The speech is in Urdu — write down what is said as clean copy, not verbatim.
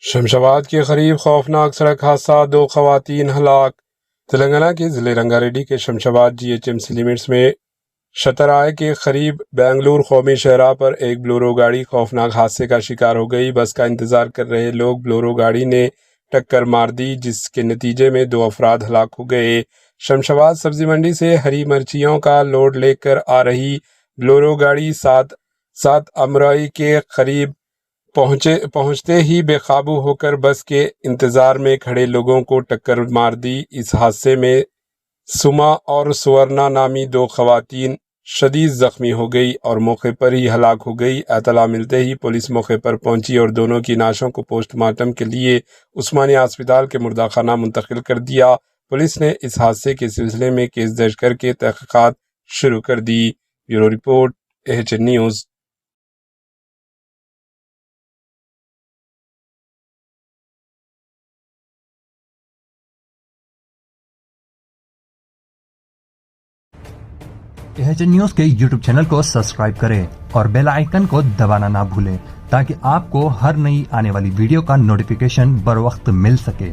شمشاباد کے قریب خوفناک سڑک حادثہ، 2 خواتین ہلاک۔ تلنگانہ کے ضلع رنگا ریڈی کے شمشاباد GHMC لیمٹس میں شترائے کے قریب بنگلور قومی شاہراہ پر ایک بلورو گاڑی خوفناک حادثے کا شکار ہو گئی۔ بس کا انتظار کر رہے لوگ بلورو گاڑی نے ٹکر مار دی، جس کے نتیجے میں 2 افراد ہلاک ہو گئے۔ شمشاباد سبزی منڈی سے ہری مرچیوں کا لوڈ لے کر آ رہی بلورو گاڑی سات امرائی کے قریب پہنچتے ہی بے قابو ہو کر بس کے انتظار میں کھڑے لوگوں کو ٹکر مار دی۔ اس حادثے میں سما اور سورنا نامی 2 خواتین شدید زخمی ہو گئی اور موقع پر ہی ہلاک ہو گئی۔ اطلاع ملتے ہی پولیس موقع پر پہنچی اور دونوں کی لاشوں کو پوسٹ مارٹم کے لیے عثمانیہ ہسپتال کے مردہ خانہ منتقل کر دیا۔ پولیس نے اس حادثے کے سلسلے میں کیس درج کر کے تحقیقات شروع کر دی۔ Bureau report AHN news. AHN news کے YouTube چینل کو سبسکرائب کریں اور بیل آئیکن کو دبانا نہ بھولیں تاکہ آپ کو ہر نئی آنے والی ویڈیو کا نوٹیفیکیشن بر وقت مل سکے۔